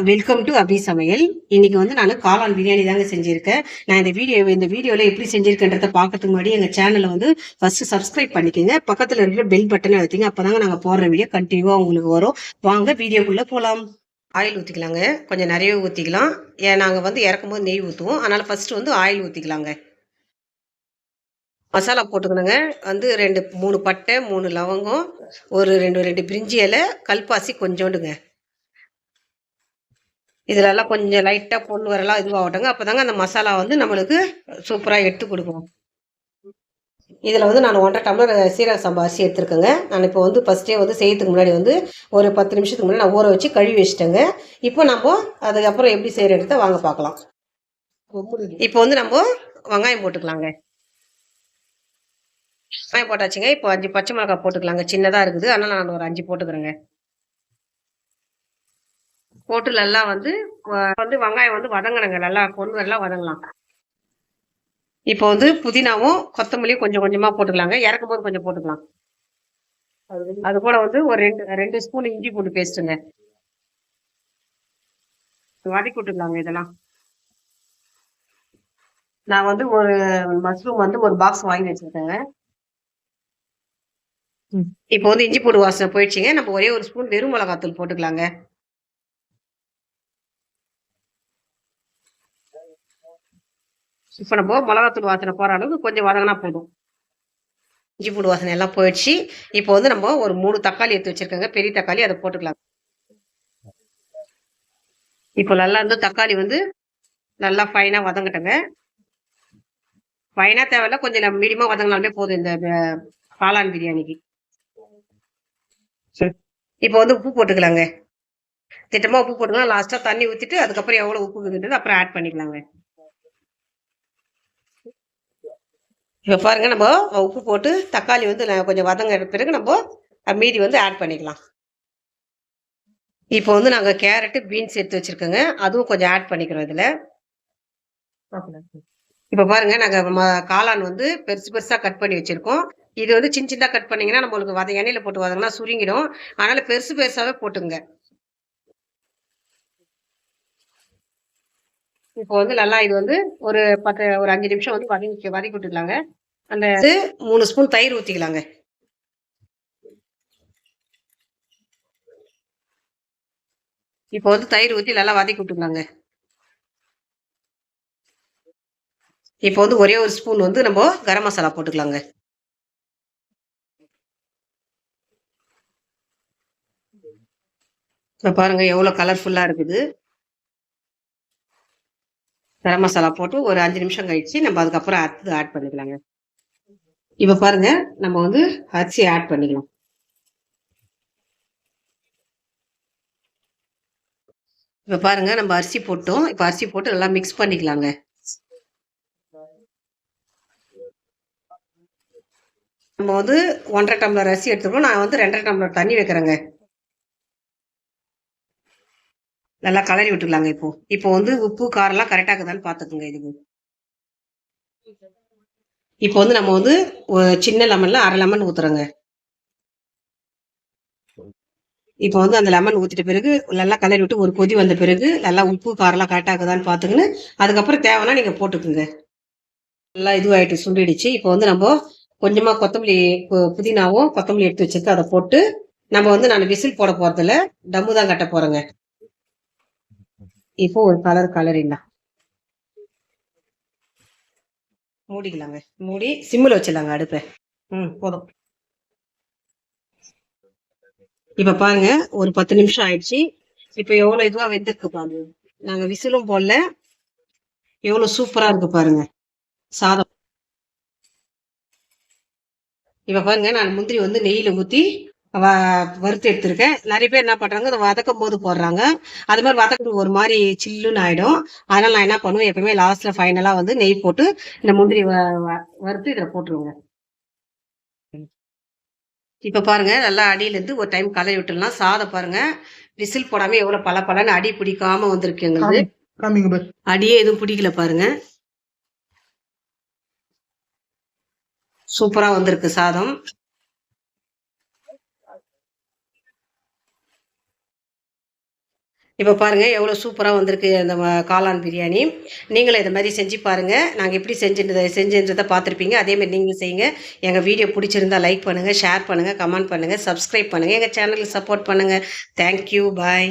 Welcome to அபி சமையல். இன்னைக்கு வந்து நான் காளான் பிரியாணி தாங்க செஞ்சிருக்கேன். நான் இந்த வீடியோல எப்படி செஞ்சிருக்கேன்றத பார்க்கறதுக்கு முன்னாடி எங்க சேனலை வந்து ஃபர்ஸ்ட் சப்ஸ்கிரைப் பண்ணிக்கோங்க. பக்கத்துல இருக்கிற பெல் பட்டனை அழுத்திங்க. அப்பதாங்க நாங்க போடுற வீடியோ கண்டினியூவா உங்களுக்கு வரும். வாங்க வீடியோக்குள்ள போலாம். ஆயில் ஊத்திக்கலாங்க. கொஞ்சம் நிறைய ஊத்திக்கலாம். நாங்க வந்து இறக்கும் போது நெய் ஊற்றுவோம். அதனால ஃபர்ஸ்ட் வந்து ஆயில் ஊத்திக்கலாங்க. மசாலா போட்டுக்கணுங்க. வந்து 3 பட்டை, 3 லவங்கம், ஒரு 2 பிரிஞ்சி இலை, கல்பாசி கொஞ்சோண்டுங்க. இதுலலாம் கொஞ்சம் லைட்டா பொண்ணு வரலாம் இதுவாகட்டுங்க. அப்பதாங்க அந்த மசாலா வந்து நம்மளுக்கு சூப்பரா எடுத்து கொடுக்கும். இதுல வந்து நான் 1.5 டம்ளர் சீரக சம்பா அரிசி எடுத்துருக்கேங்க. நான் இப்போ வந்து ஃபர்ஸ்டே வந்து செய்யறதுக்கு முன்னாடி வந்து ஒரு 10 நிமிஷத்துக்கு முன்னாடி நான் ஊற வச்சு கழுவி வச்சுட்டேங்க. இப்போ நம்ம அதுக்கப்புறம் எப்படி செய்யறத வாங்க பார்க்கலாம். இப்போ வந்து நம்ம வெங்காயம் போட்டுக்கலாங்க. வெங்காயம் போட்டாச்சுங்க. இப்போ 5 பச்சை மிளகாய் போட்டுக்கலாங்க. சின்னதா இருக்குது, அதனால நான் ஒரு 5 போட்டுக்கிறேங்க. போட்டு நல்லா வந்து வெங்காயம் வந்து வதங்கணுங்க. நல்லா பொண்ணு எல்லாம் வதங்கலாம். இப்போ வந்து புதினாவும் கொத்தமல்லியும் கொஞ்சம் கொஞ்சமா போட்டுக்கலாங்க. இறக்கும் போது கொஞ்சம் போட்டுக்கலாம். அது கூட வந்து ஒரு 2 ஸ்பூன் இஞ்சி பூண்டு பேஸ்ட்டுங்க. வதக்கி விட்டுக்கலாங்க இதெல்லாம். நான் வந்து ஒரு மஷ்ரூம் வந்து ஒரு பாக்ஸ் வாங்கி வச்சிருக்கேங்க. இப்போ வந்து இஞ்சி பூண்டு வாசனை போயிடுச்சுங்க. நம்ம ஒரே ஒரு ஸ்பூன் வெறும் மிளகாத்தூள் போட்டுக்கலாங்க. இப்போ நம்ம மிளகாத்தூள் வாசனை போற அளவுக்கு கொஞ்சம் வதங்கினா போதும். இஞ்சி பூண்டு வாசனை எல்லாம் போயிடுச்சு. இப்போ வந்து நம்ம ஒரு 3 தக்காளி எடுத்து வச்சிருக்கோங்க. பெரிய தக்காளி, அதை போட்டுக்கலாம். இப்போ நல்லா வந்து தக்காளி வந்து நல்லா ஃபைனா வதங்கட்டுங்க. ஃபைனா தேவையில்ல, கொஞ்சம் மீடியமா வதங்கினாலுமே போதும் இந்த காளான் பிரியாணிக்கு. இப்போ வந்து உப்பு போட்டுக்கலாங்க. திட்டமா உப்பு போட்டுக்கலாம். லாஸ்டா தண்ணி ஊத்திட்டு அதுக்கப்புறம் எவ்வளவு உப்பு இருக்குன்றது அப்புறம் ஆட் பண்ணிக்கலாங்க. இப்ப பாருங்க, நம்ம உப்பு போட்டு தக்காளி வந்து கொஞ்சம் வதங்க பிறகு நம்ம மீதி வந்து ஆட் பண்ணிக்கலாம். இப்போ வந்து நாங்க கேரட், பீன்ஸ் எடுத்து வச்சிருக்கோங்க. அதுவும் கொஞ்சம் ஆட் பண்ணிக்கிறோம் இதுல. இப்ப பாருங்க, நாங்க காளான் வந்து பெருசு பெருசா கட் பண்ணி வச்சிருக்கோம். இது வந்து சின்ன சின்னதா கட் பண்ணீங்கன்னா நம்மளுக்கு எண்ணெயில போட்டு வதங்கினா சுருங்கிடும். அதனால பெருசு பெருசாவே போட்டுங்க. இப்போ வந்து நல்லா இது வந்து ஒரு 5 நிமிஷம் வந்து வதக்கி விட்டுக்கலாங்க. அந்த 3 ஸ்பூன் தயிர் ஊத்திக்கலாங்க. இப்போ வந்து தயிர் ஊத்தி நல்லா வதக்கி விட்டுக்கலாங்க. இப்போ வந்து ஒரே ஒரு ஸ்பூன் வந்து நம்ம கரம் மசாலா போட்டுக்கலாங்க. இப்ப பாருங்க எவ்வளவு கலர்ஃபுல்லா இருக்குது. கரம் மசாலா போட்டு ஒரு 5 நிமிஷம் கழிச்சு நம்ம அதுக்கப்புறம் ஆட் பண்ணிக்கலாங்க. இப்ப பாருங்க, நம்ம வந்து அரிசி ஆட் பண்ணிக்கலாம். இப்ப பாருங்க, நம்ம அரிசி போட்டோம். இப்ப அரிசி போட்டு நல்லா மிக்ஸ் பண்ணிக்கலாங்க. நம்ம வந்து 1.5 டம்ளர் அரிசி எடுத்துக்கணும். நான் வந்து 2.5 டம்ளர் தண்ணி வைக்கிறேங்க. நல்லா கலரி விட்டுக்கலாங்க. இப்போ வந்து உப்பு காரம் எல்லாம் கரெக்டா இருக்குதான்னு பாத்துக்கோங்க. இதுக்கு இப்போ வந்து நம்ம வந்து சின்ன லெமன்ல 1/2 லெமன் ஊத்துறோங்க. இப்போ வந்து அந்த லெமன் ஊத்திட்ட பிறகு நல்லா கலரி விட்டு ஒரு கொதி வந்த பிறகு நல்லா உப்பு காரம் எல்லாம் கரெக்டா இருக்குதான்னு பாத்துக்கின்னு அதுக்கப்புறம் தேவைன்னா நீங்க போட்டுக்குங்க. நல்லா இதுவாயிட்டு சுண்டிடுச்சு. இப்போ வந்து நம்ம கொஞ்சமா கொத்தமல்லி, புதினாவும் கொத்தமல்லி எடுத்து வச்சிருக்கு, அதை போட்டு நம்ம வந்து நான் விசில் போட போறதில்ல, தம்மு தான் கட்ட போறேங்க. இப்போ ஒரு கலரிடலாம். மூடிக்கலாங்க. மூடி சிம்மில் வச்சிடலாங்க அடுப்பை. போதும். இப்ப பாருங்க, ஒரு 10 நிமிஷம் ஆயிடுச்சு. இப்ப எவ்வளவு இதுவா வெந்திருக்கு பாருங்க. நாங்க விசிலும் போடல. எவ்வளவு சூப்பரா இருக்கு பாருங்க சாதம். இப்ப பாருங்க, நான் முந்திரி வந்து நெய்யில ஊத்தி வறுத்து எடுத்திருக்கேன். நிறைய பேர் என்ன பண்றாங்க, அதை வதக்கும் போது போடுறாங்க. அது மாதிரி வதக்கு ஒரு மாதிரி சில்லுன்னு ஆயிடும். அதனால நான் என்ன பண்ணுவேன், எப்பவுமே லாஸ்ட்ல ஃபைனலா வந்து நெய் போட்டு இந்த முந்திரி வறுத்து இதுல போட்டுருவேங்க. இப்ப பாருங்க, நல்லா அடியில இருந்து ஒரு டைம் கலரி விட்டுடலாம். சாதம் பாருங்க, விசில் போடாம எவ்வளவு பல அடி பிடிக்காம வந்திருக்கு எங்களுக்கு. அடியே எதுவும் பிடிக்கல பாருங்க. சூப்பரா வந்திருக்கு சாதம். இப்போ பாருங்கள் எவ்வளோ சூப்பராக வந்திருக்கு அந்த காளான் பிரியாணி. நீங்களும் இதை மாதிரி செஞ்சு பாருங்கள். நாங்கள் எப்படி செஞ்சுன்றதை பார்த்துருப்பீங்க. அதேமாதிரி நீங்களும் செய்யுங்க. எங்கள் வீடியோ பிடிச்சிருந்தா லைக் பண்ணுங்கள், ஷேர் பண்ணுங்கள், கமெண்ட் பண்ணுங்கள், சப்ஸ்கிரைப் பண்ணுங்கள். எங்கள் சேனலுக்கு சப்போர்ட் பண்ணுங்கள். தேங்க்யூ. பாய்.